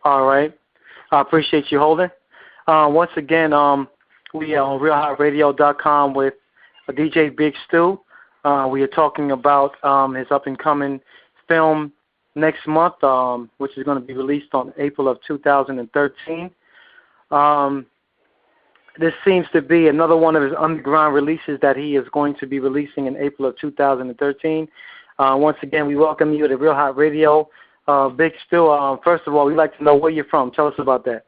All right. I appreciate you holding. Once again, we are on RealHotRadio.com with DJ Big Stu. We are talking about his up-and-coming film next month, which is going to be released on April of 2013. This seems to be another one of his underground releases that he is going to be releasing in April of 2013. Once again, we welcome you to Real Hot Radio. Big Stu, first of all, we'd like to know where you're from. Tell us about that.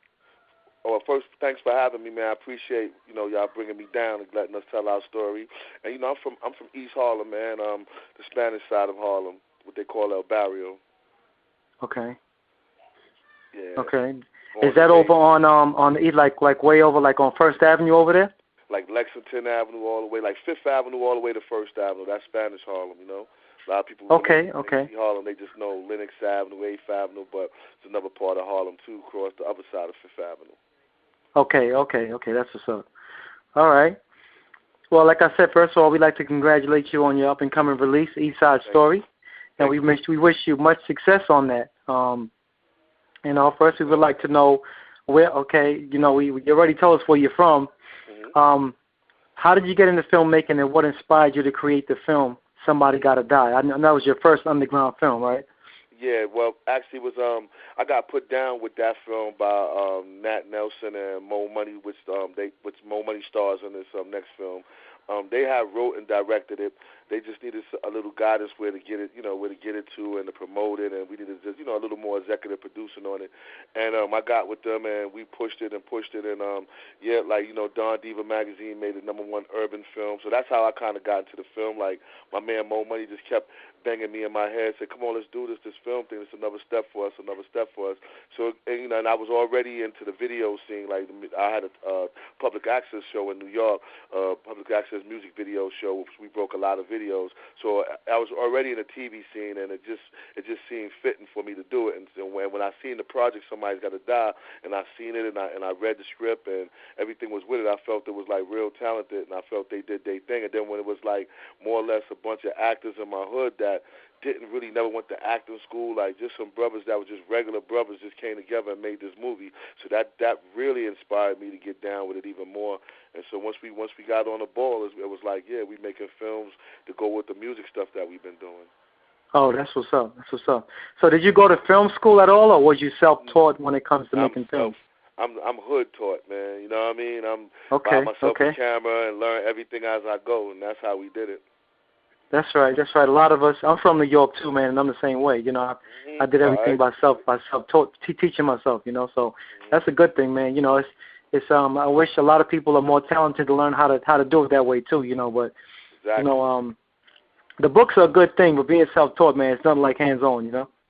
Well, first, thanks for having me, man. I appreciate, y'all bringing me down and letting us tell our story. And, I'm from East Harlem, man, the Spanish side of Harlem, what they call El Barrio. Okay. Yeah. Okay. Is that over on like way over like on First Avenue over there? Like Lexington Avenue all the way, like Fifth Avenue all the way to First Avenue. That's Spanish Harlem, A lot of people okay. See Harlem, they just know Lenox Avenue, 8th Avenue, but it's another part of Harlem too, across the other side of Fifth Avenue. Okay. That's what's up. All right. Well, like I said, first of all, we'd like to congratulate you on your up-and-coming release, East Side Story, and we wish you much success on that. First we would like to know where. Okay, you already told us where you're from. Mm-hmm. How did you get into filmmaking, and what inspired you to create the film Somebody Gotta Die? I know that was your first underground film, right? Yeah, well, actually, it was I got put down with that film by Nat Nelson and Mo Money, which Mo Money stars in this next film. They had wrote and directed it. They just needed a little guidance where to get it, where to get it to and to promote it, and we needed just, a little more executive producing on it. And I got with them, and we pushed it, and Don Diva magazine made it #1 urban film. So that's how I kind of got into the film. Like my man Mo Money just kept banging me in my head, said, "Come on, let's do this film thing. It's another step for us, another step for us." So and I was already into the video scene. Like I had a public access show in New York, public access music video show, which we broke a lot of videos. So I was already in the TV scene, and it just seemed fitting for me to do it. And so when I seen the project, Somebody's Gotta Die, and I seen it, and I read the script, and everything was with it, I felt it was like real talented, and I felt they did their thing. And then when it was like more or less a bunch of actors in my hood that didn't really never went to acting school, like just some brothers that were just regular brothers just came together and made this movie. So that really inspired me to get down with it even more. And so once we got on the ball, it was like, yeah, we making films to go with the music stuff that we've been doing. Oh, that's what's up. So did you go to film school at all, or was you self-taught when it comes to making films? I'm hood taught, man. You know what I mean? I'm buy myself a camera and learn everything as I go, and that's how we did it. That's right. A lot of us. I'm from New York too, man, and I'm the same way. I did everything by self-taught, teaching myself. So that's a good thing, man. It's I wish a lot of people are more talented to learn how to do it that way too. But exactly. The books are a good thing, but being self-taught, man, it's nothing like hands-on.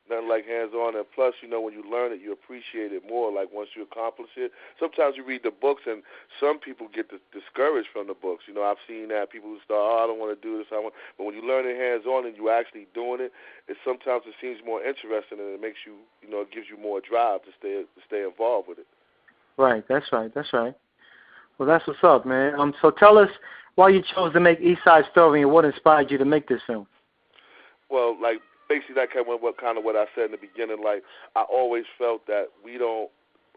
Nothing like hands-on, and plus, when you learn it, you appreciate it more, like once you accomplish it. Sometimes you read the books, and some people get discouraged from the books. I've seen that. People who start, I don't want to do this. But when you learn it hands-on and you actually doing it, sometimes it seems more interesting, and it makes you, it gives you more drive to stay involved with it. Right, that's right. Well, that's what's up, man. So tell us why you chose to make East Side Story and what inspired you to make this film. Well, basically, that kind of what I said in the beginning. Like, I always felt that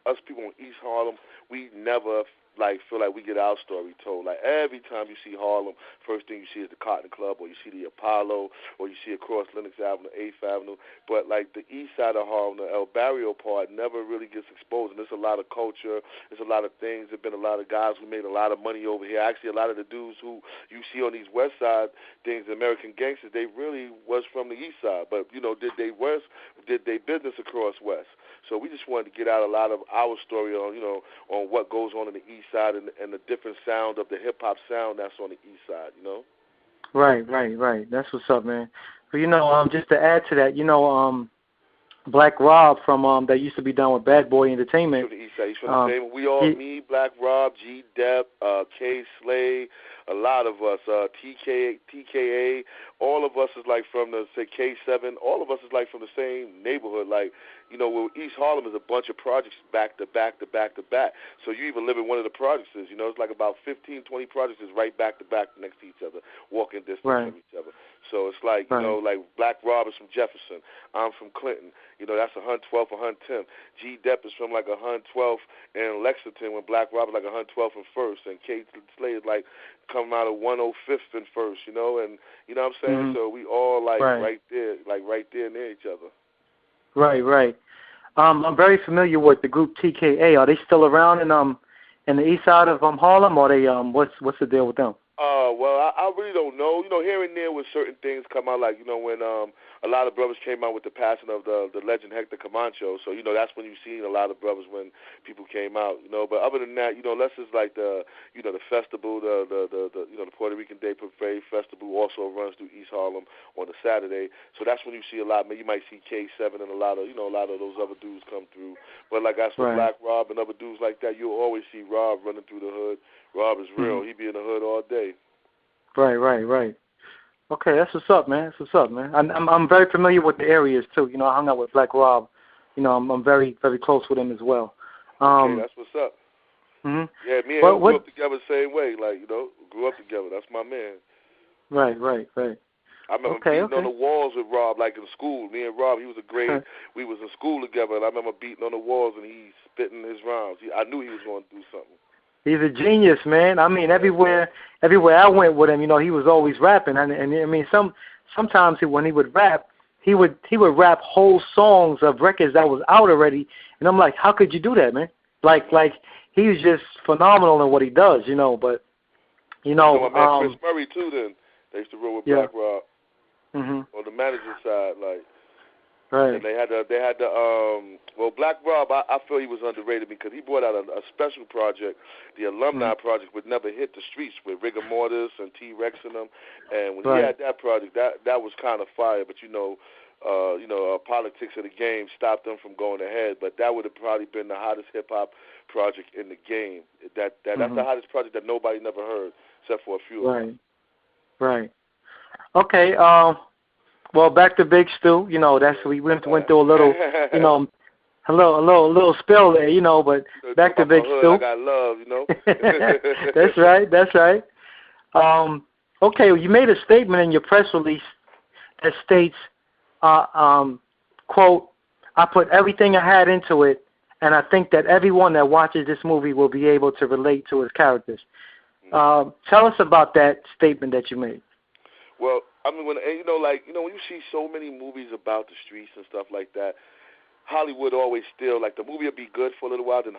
us people in East Harlem, we never feel like we get our story told. Like every time you see Harlem, first thing you see is the Cotton Club, or you see the Apollo, or you see across Lenox Avenue, 8th Avenue. But the east side of Harlem, the El Barrio part, never really gets exposed. And there's a lot of culture, there's a lot of things. There've been a lot of guys who made a lot of money over here. Actually, a lot of the dudes who you see on these west side things, American gangsters, they really was from the east side. But did they business across west? So we just wanted to get out a lot of our story on what goes on in the east side and the different sound of the hip-hop sound that's on the east side, Right. That's what's up, man. But, just to add to that, Black Rob from that used to be done with Bad Boy Entertainment. From the east side. He's from the same. We all, me, Black Rob, G. Dep, K. Slay, a lot of us, TKA, all of us is from the, say, K7, all of us is from the same neighborhood. East Harlem is a bunch of projects back to back to back to back. So you even live in one of the projects, it's about 15, 20 projects is right back to back next to each other, walking distance from each other. So it's like, you know, like Black Rob is from Jefferson. I'm from Clinton. You know, that's 112th or 110th. G. Depp is from like 112th in Lexington when Black Rob is like 112th and First. And Kate Slade is like coming out of 105th and First, you know. And, you know what I'm saying? So we all like right there near each other. Right. I'm very familiar with the group TKA. Are they still around in the east side of Harlem, or they what's the deal with them? Well, I really don't know. You know, here and there when certain things come out, like, you know, when a lot of brothers came out with the passing of the legend Hector Camacho. So, you know, that's when you see a lot of brothers when people came out, you know. But other than that, you know, unless it's like the festival, the you know, the Puerto Rican Day Parade Festival also runs through East Harlem on a Saturday. So that's when you see a lot. You might see K7 and a lot of those other dudes come through. But like I said, Black Rob and other dudes like that, you'll always see Rob running through the hood. Rob is real. He be in the hood all day. Right. Okay, that's what's up, man. I'm very familiar with the areas too. You know, I hung out with Black Rob. You know, I'm very close with him as well. Okay, that's what's up. Mm-hmm. Yeah, me and him grew up together the same way. Like, you know, grew up together. That's my man. Right. I remember beating on the walls with Rob, like in school. Me and Rob, he was a grade. We was in school together, and I remember beating on the walls, and he spitting his rhymes. I knew he was going to do something. He's a genius, man. I mean, everywhere I went with him, you know, he was always rapping, and I mean, sometimes when he would rap, he would rap whole songs of records that was out already, and I'm like, how could you do that, man? Like he's just phenomenal in what he does, you know. But you know, my man Chris Murray too. Then they used to roll with Black Rob on the manager side, like. Right. And they had Black Rob, I feel he was underrated because he brought out a special project, the alumni project, would never hit the streets with Rigor Mortis and T-Rex and them. And when he had that project, that was kind of fire. But politics of the game stopped them from going ahead. But that would have probably been the hottest hip hop project in the game. That's the hottest project that nobody never heard except for a few of them. Right. Okay. Well, back to Big Stu. You know, we went through a little, you know, a little spill there, you know. But back to Big Stu. I got love, you know. That's right. Okay, you made a statement in your press release that states, quote, "I put everything I had into it, and I think that everyone that watches this movie will be able to relate to its characters." Tell us about that statement that you made. Well, I mean, when you see so many movies about the streets and stuff like that, Hollywood always steal. Like, the movie will be good for a little while, then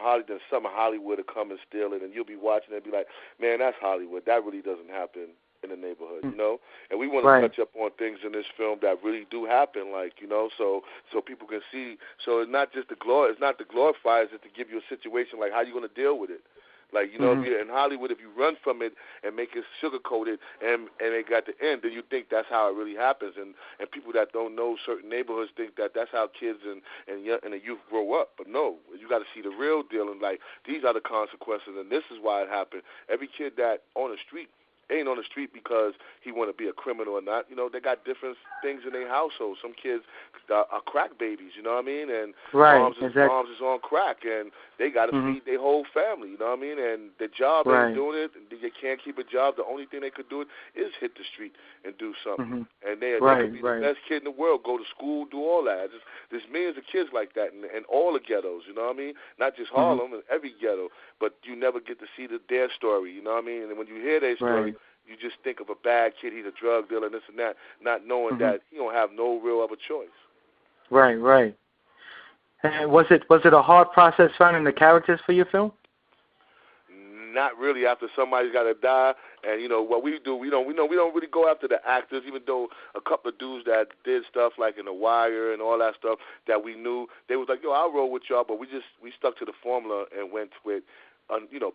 some of Hollywood will come and steal it, and you'll be watching it and be like, man, that's Hollywood. That really doesn't happen in the neighborhood, you know? And we want to touch up on things in this film that really do happen, like, you know, so people can see. So it's not just it's not to glorify, it's to give you a situation like how you going to deal with it. Like, you know, if you're in Hollywood, if you run from it and make it sugar-coated and it got the end, then you think that's how it really happens. And people that don't know certain neighborhoods think that that's how kids and the youth grow up. But no, you got to see the real deal. And, like, these are the consequences, and this is why it happened. Every kid that on the street ain't on the street because he want to be a criminal or not. You know, they got different things in their household. Some kids are crack babies, you know what I mean? And moms is on crack, and they got to feed their whole family, you know what I mean? And the job ain't doing it. They can't keep a job. The only thing they could do is hit the street and do something. And they could be the best kid in the world, go to school, do all that. There's millions of kids like that in all the ghettos, you know what I mean? Not just Harlem, in every ghetto. But you never get to see their story, you know what I mean? And when you hear their story, you just think of a bad kid, he's a drug dealer, and this and that, not knowing that he don't have no real other choice. Right. And was it a hard process finding the characters for your film? Not really. After somebody's got to die, and you know what we do, we don't really go after the actors. Even though a couple of dudes that did stuff like in The Wire and all that stuff that we knew, they was like, yo, I'll roll with y'all, but we stuck to the formula and went with.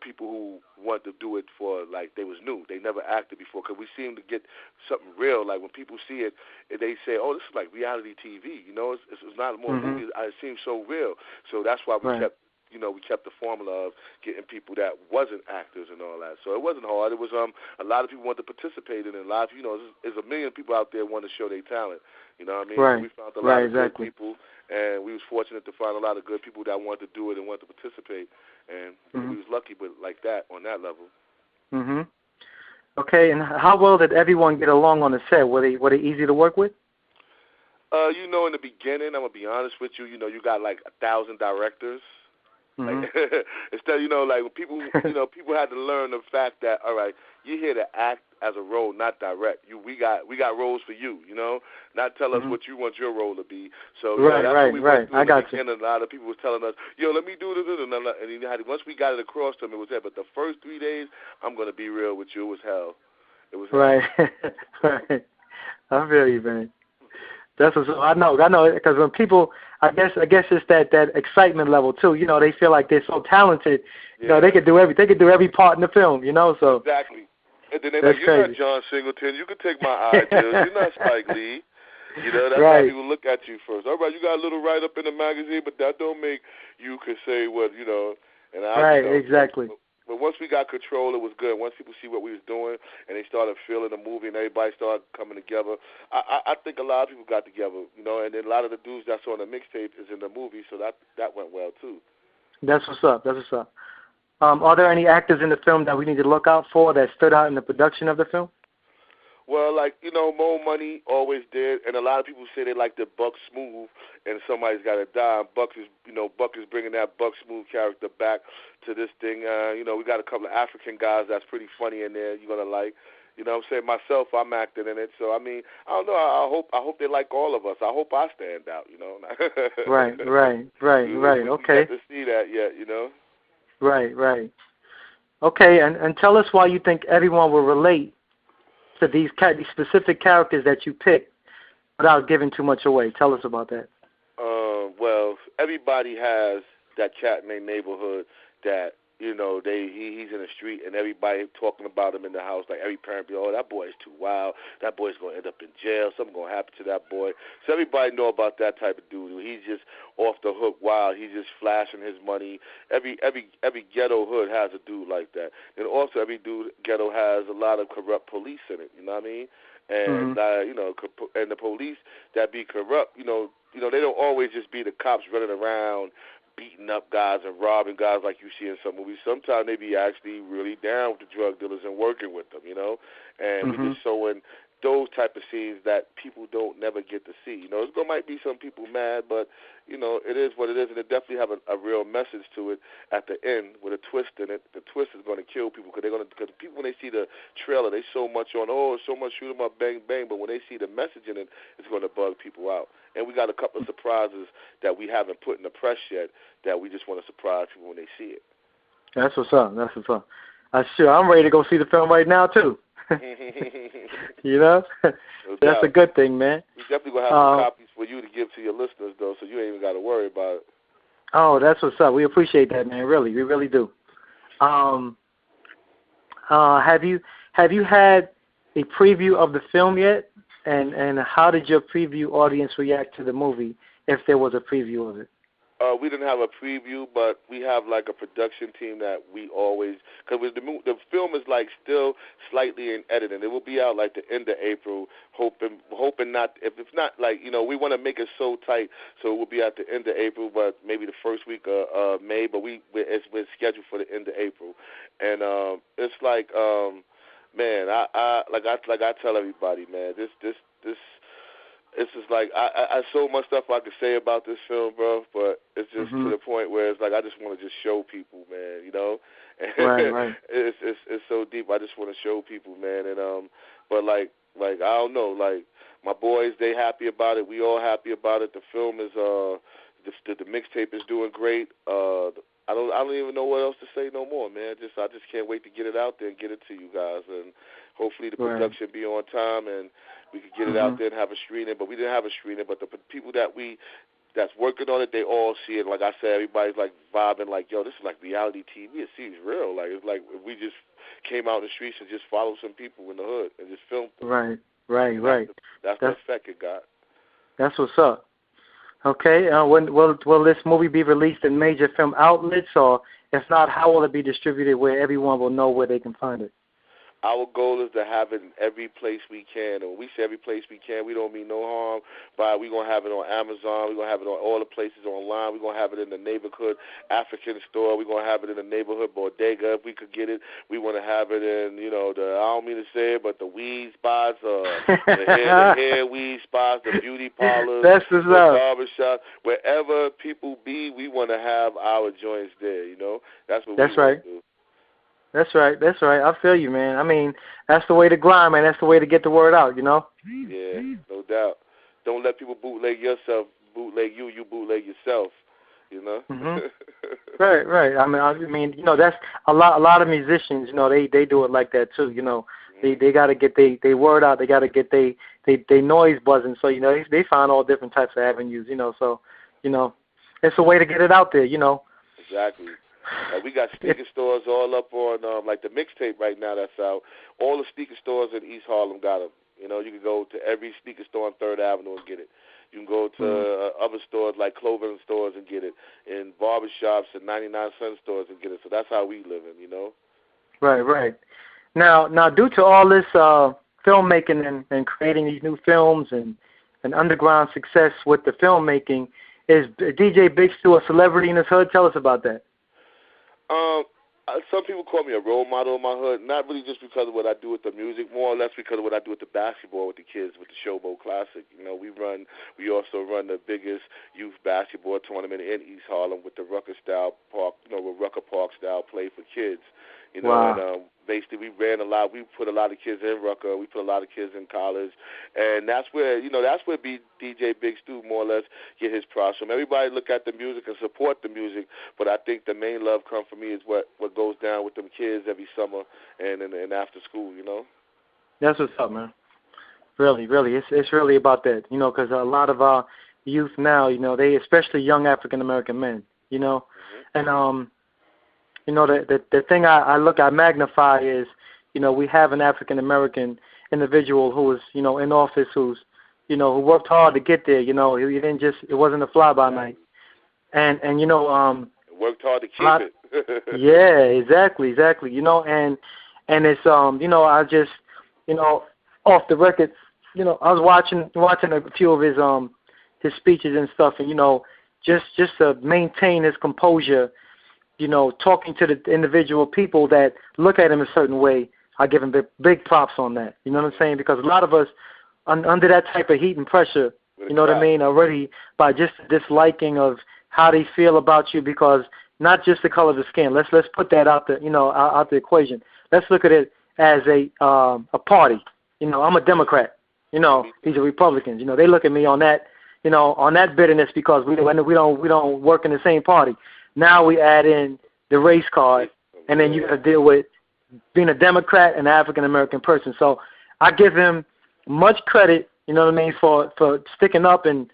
People who want to do it for, like, they was new. They never acted before because we seem to get something real. Like, when people see it, they say, oh, this is like reality TV. You know, it's not more movies. It seems so real. So that's why we kept the formula of getting people that wasn't actors and all that. So it wasn't hard. It was a lot of people wanted to participate in it. A lot of, there's a million people out there want to show their talent. You know what I mean? Right. So we found a lot of good people, and we was fortunate to find a lot of good people that wanted to do it and wanted to participate. And we was lucky, but like that, on that level. Okay, and how well did everyone get along on the set? Were they easy to work with? In the beginning, I'm gonna be honest with you. You got like 1,000 directors. Mm-hmm. Like instead, like people, people had to learn the fact that all right, you're here to act as a role, not direct. We got roles for you. Not tell us what you want your role to be. So that's what we went through. I got you. And a lot of people was telling us, let me do this, and once we got it across to them, it was there. But the first 3 days, I'm gonna be real with you, it was hell. It was hell. Right, right. I feel you, man. That's what I know, because when people, I guess it's that excitement level too. They feel like they're so talented. They could do every part in the film. So exactly. And then they're like, you're crazy. not John Singleton. You can take my ideas. You're not Spike Lee. That's right. how people look at you first. All right, you got a little write-up in the magazine, but that don't make you could say what, And exactly. But once we got control, it was good. Once people see what we was doing and they started feeling the movie and everybody started coming together, I think a lot of people got together, and then a lot of the dudes that's on the mixtape is in the movie, so that went well, too. That's what's up. Are there any actors in the film that we need to look out for that stood out in the production of the film? Well, Mo Money always did, and a lot of people say they like the Buck Smooth, and somebody's got to die. Buck is bringing that Buck Smooth character back to this thing. We got a couple of African guys that's pretty funny in there. You're gonna like. What I'm saying? Myself, I'm acting in it, so I mean, I don't know. I hope they like all of us. I hope I stand out. Right. We Okay. get to see that yet, Right. Okay, and tell us why you think everyone will relate to these specific characters that you picked without giving too much away. Tell us about that. Well, everybody has that cat in their neighborhood that, he's in the street and everybody talking about him in the house. Like every parent be, oh, that boy is too wild. That boy's going to end up in jail. Something going to happen to that boy. So everybody know about that type of dude. He's just off the hook wild. He's just flashing his money. Every ghetto hood has a dude like that. And also every ghetto has a lot of corrupt police in it. You know what I mean? And, and the police that be corrupt, they don't always just be the cops running around beating up guys and robbing guys like you see in some movies. Sometimes they be actually really down with the drug dealers and working with them, And we're just showing those type of scenes that people don't never get to see. There might be some people mad, but, it is what it is, and it definitely have a real message to it at the end with a twist in it. The twist is going to kill people because people, when they see the trailer, they so much on, so much shoot 'em up, bang, bang, but when they see the message in it, it's going to bug people out. And we got a couple of surprises that we haven't put in the press yet that we just want to surprise people when they see it. That's what's up. I'm ready to go see the film right now, too. No That's a good thing, man. We definitely going to have some copies for you to give to your listeners, though, so you ain't even got to worry about it. Oh, that's what's up. We appreciate that, man. Really, we really do. Have you had a preview of the film yet? And how did your preview audience react to the movie, if there was a preview of it? We didn't have a preview, but we have like a production team that we always, because the film is like still slightly in editing. It will be out like the end of April, hoping not, if it's not like, we want to make it so tight, so it will be at the end of April, but maybe the first week of May, but we're scheduled for the end of April. And it's like, man, I tell everybody, man, this it's just like I so much stuff I could say about this film, bro, but it's just to the point where it's like I just want to just show people, man, And right. It's so deep. I just want to show people, man, and but like I don't know, like my boys, they happy about it. We all happy about it. The film is the mixtape is doing great. I don't even know what else to say no more, man. I just can't wait to get it out there and get it to you guys, and hopefully the production be on time and we could get it out there and have a screening. But we didn't have a screening, but the people that's working on it, they all see it. Like I said, everybody's like vibing, like, yo, this is like reality TV. It seems real. Like it's like we just came out in the streets and just followed some people in the hood and just filmed them. Right. That's the effect it got. That's what's up. Okay, when will this movie be released in major film outlets, or if not, how will it be distributed where everyone will know where they can find it? Our goal is to have it in every place we can. And when we say every place we can, we don't mean no harm. But we're going to have it on Amazon. We're going to have it on all the places online. We're going to have it in the neighborhood African store. We're going to have it in the neighborhood bodega if we could get it. We want to have it in, I don't mean to say it, but the weed spots, the hair weed spots, the beauty parlors, the barbershop. Wherever people be, we want to have our joints there, That's what we want to do. That's right. I feel you, man. I mean, that's the way to grind, man. That's the way to get the word out, Yeah, no doubt. Don't let people bootleg yourself, bootleg you bootleg yourself, Mm-hmm. Right. I mean, that's a lot of musicians, they do it like that too, They got to get they word out, they got to get they noise buzzing, so they find all different types of avenues, so it's a way to get it out there, Exactly. We got sneaker stores all up on, like the mixtape right now that's out. All the sneaker stores in East Harlem got them. You can go to every sneaker store on 3rd Avenue and get it. You can go to other stores like clothing stores and get it, in barbershops and 99-cent stores and get it. So that's how we living, Right. Now, due to all this filmmaking and creating these new films and underground success with the filmmaking, is DJ Big Stu a celebrity in his hood? Tell us about that. Some people call me a role model in my hood, not really just because of what I do with the music, more or less because of what I do with the basketball with the kids, with the Showboat Classic. We also run the biggest youth basketball tournament in East Harlem with the Rucker style park, with Rucker Park style play for kids. Wow. And basically we ran a lot. We put a lot of kids in Rucker. We put a lot of kids in college, and that's where DJ Big Stu more or less get his props from. Everybody look at the music and support the music, but I think the main love come for me is what goes down with them kids every summer and after school. That's what's up, man. Really, it's really about that. Because a lot of our youth now, they especially young African American men, and the thing I magnify is, we have an African American individual who was, in office, who worked hard to get there. He didn't it wasn't a fly by night, and worked hard to keep it. Yeah, exactly. And it's I just off the record, I was watching a few of his speeches and stuff, and just to maintain his composure. Talking to the individual people that look at him a certain way, I give him big props on that. You know what I'm saying? Because a lot of us, under that type of heat and pressure, what I mean, already by just disliking of how they feel about you, because not just the color of the skin. Let's put that out the out the equation. Let's look at it as a party. I'm a Democrat. These are Republicans. They look at me on that on that bitterness because we don't work in the same party. Now we add in the race card, and then you got to deal with being a Democrat and an African-American person. So I give him much credit, for sticking up and,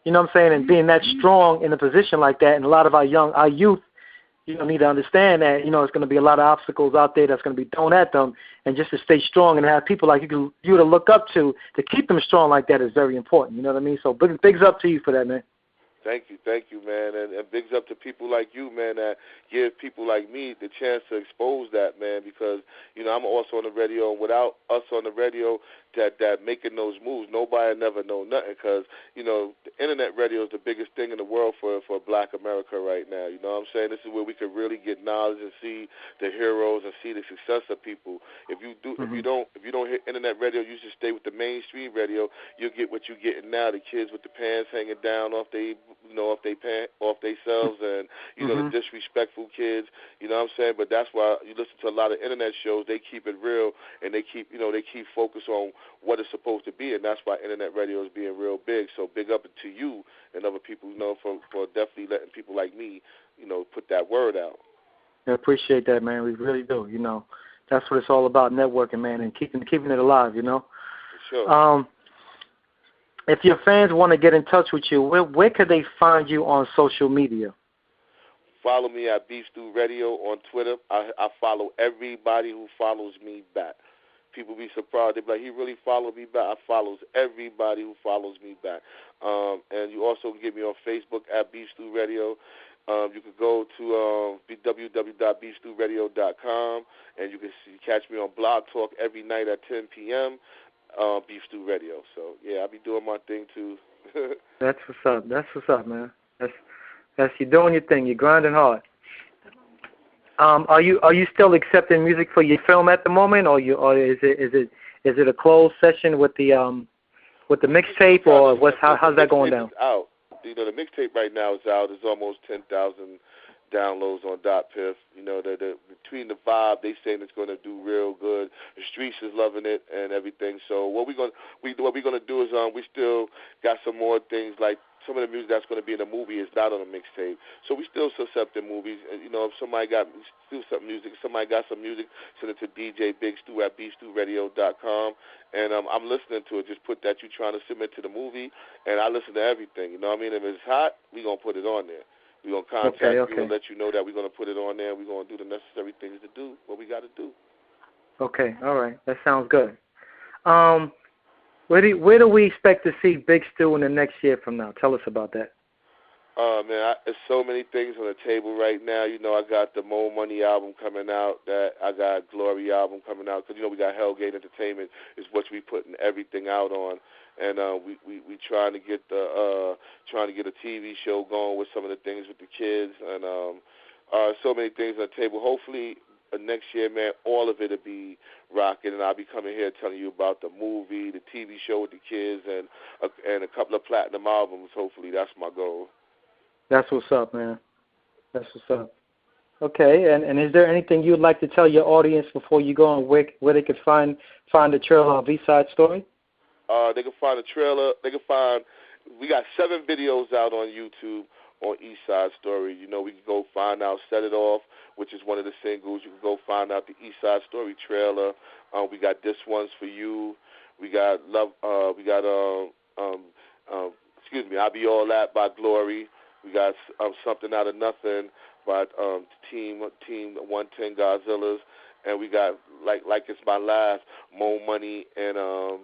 and being that strong in a position like that. And a lot of our youth, need to understand that, it's going to be a lot of obstacles out there that's going to be thrown at them. And just to stay strong and have people like you to look up to keep them strong like that is very important. You know what I mean? So bigs up to you for that, man. Thank you, man, and bigs up to people like you, man, that give people like me the chance to expose that, man, because, I'm also on the radio, and without us on the radio that making those moves, nobody never know nothing, because, the internet radio is the biggest thing in the world for Black America right now, you know what I'm saying? This is where we could really get knowledge and see the heroes and see the success of people. If you don't hit internet radio, you should stay with the mainstream radio. You'll get what you're getting now, the kids with the pants hanging down off off themselves, and the disrespectful kids, you know what I'm saying? But that's why you listen to a lot of internet shows, they keep it real, and they keep focus on what it's supposed to be, and that's why internet radio is being real big. So big up to you and other people, for definitely letting people like me, put that word out. I appreciate that, man. We really do. That's what it's all about, networking, man, and keeping it alive. For sure. If your fans want to get in touch with you, where could they find you on social media? Follow me at Beef Stew Radio on Twitter. I follow everybody who follows me back. People be surprised. They be like, he really followed me back. I follows everybody who follows me back. And you also can get me on Facebook at Beef Stew Radio. You can go to www.beefstewradio.com, and you can catch me on Blog Talk every night at 10 p.m. Beef Stew Radio. So yeah, I'll be doing my thing too. That's what's up. That's what's up, man. That's you doing your thing. You're grinding hard. Are you still accepting music for your film at the moment, or is it a closed session with the mixtape, or how's that going down? Out. The mixtape right now is out. It's almost 10,000 downloads on .piff. Between the vibe, they saying it's going to do real good. The streets is loving it and everything. So what we're gonna do is we still got some more things, like some of the music that's going to be in the movie is not on the mixtape. So we still accepting movies. If somebody got some music, send it to DJ Big Stew at beefstewradio.com, and I'm listening to it. Just put that you're trying to submit to the movie, and I listen to everything. You know what I mean? If it's hot, we're going to put it on there. We're going to contact you and let you know that we're going to put it on there. We're going to do the necessary things to do what we got to do. Okay, all right. That sounds good. Where do we expect to see Big Stew in the next year from now? Tell us about that. Man, there's so many things on the table right now. I got the Mo Money album coming out. I got Glory album coming out. Because, we got Hellgate Entertainment is what we putting everything out on. And we trying to get a TV show going with some of the things with the kids. And so many things on the table. Hopefully, next year, man, all of it will be rocking, and I'll be coming here telling you about the movie, the TV show with the kids, and a couple of platinum albums. Hopefully, that's my goal. That's what's up, man. That's what's up. Okay, and is there anything you'd like to tell your audience before you go on where they could find the trailer of East Side Story? They can find the trailer. We got 7 videos out on YouTube on East Side Story. We can go find out Set It Off, which is one of the singles. You can go find out the East Side Story trailer. We got This One's For You. We got Love. I'll Be All That by Glory. We got Something Out of Nothing by Team 110 Godzillas. And we got like It's My Life, Mo Money and Mo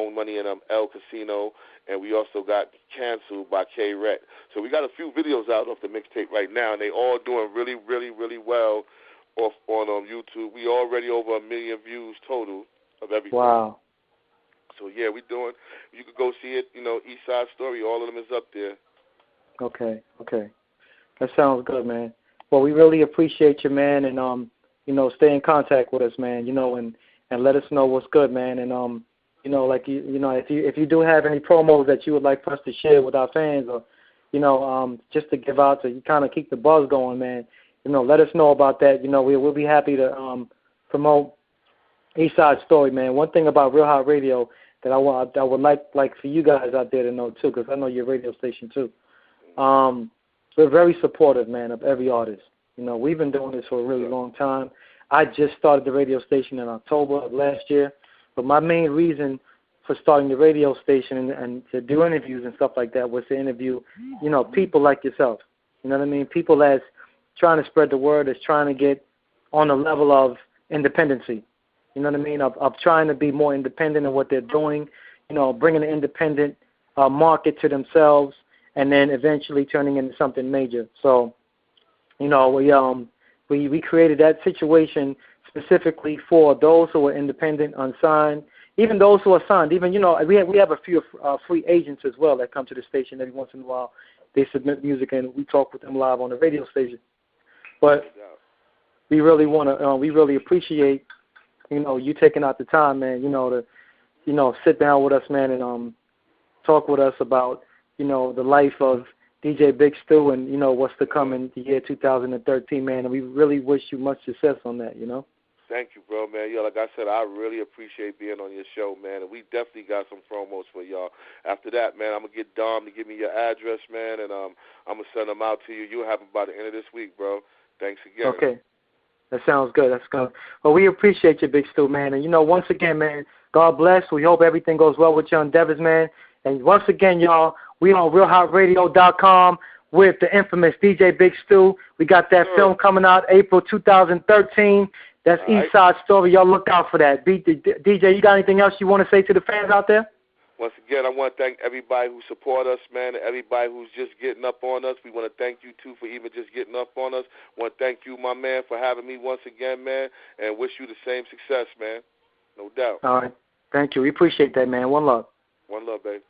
Money and El Casino, and we also got Canceled by K Rhett. So we got a few videos out off the mixtape right now, and they all doing really, really, really well off on YouTube. We already over 1 million views total of everything. Wow. So yeah, we doing. You could go see it. East Side Story. All of them is up there. Okay. That sounds good, man. Well, we really appreciate you, man, and stay in contact with us, man, and let us know what's good, man. And if you do have any promos that you would like for us to share with our fans, or just to give out to kind of keep the buzz going, man, let us know about that. We'll be happy to promote East Side Story, man. One thing about Real Hot Radio that I would like for you guys out there to know too, because I know your radio station too. We're very supportive, man, of every artist. We've been doing this for a really long time. I just started the radio station in October of last year, but my main reason for starting the radio station and to do interviews and stuff like that was to interview, people like yourself. You know what I mean? People that's trying to spread the word, that's trying to get on the level of independency. You know what I mean? Of trying to be more independent in what they're doing, bringing an independent market to themselves, and then eventually turning into something major. So, we created that situation specifically for those who are independent, unsigned, even those who are signed. Even we have a few free agents as well that come to the station every once in a while. They submit music and we talk with them live on the radio station. But we really appreciate you taking out the time, man. To sit down with us, man, and talk with us about the life of DJ Big Stew and, what's to come in the year 2013, man. And we really wish you much success on that, Thank you, bro, man. Like I said, I really appreciate being on your show, man. And we definitely got some promos for y'all. After that, man, I'm going to get Dom to give me your address, man, and I'm going to send them out to you. You'll have them by the end of this week, bro. Thanks again. Okay. That sounds good. That's good. Well, we appreciate you, Big Stew, man. And, once again, man, God bless. We hope everything goes well with your endeavors, man. And once again, y'all, we on RealHotRadio.com with the infamous DJ Big Stew. We got that film coming out April 2013. That's East Side Story. Y'all look out for that. DJ, you got anything else you want to say to the fans out there? Once again, I want to thank everybody who support us, man, and everybody who's just getting up on us. We want to thank you, too, for even just getting up on us. I want to thank you, my man, for having me once again, man, and wish you the same success, man. No doubt. All right. Thank you. We appreciate that, man. One love. One love, babe.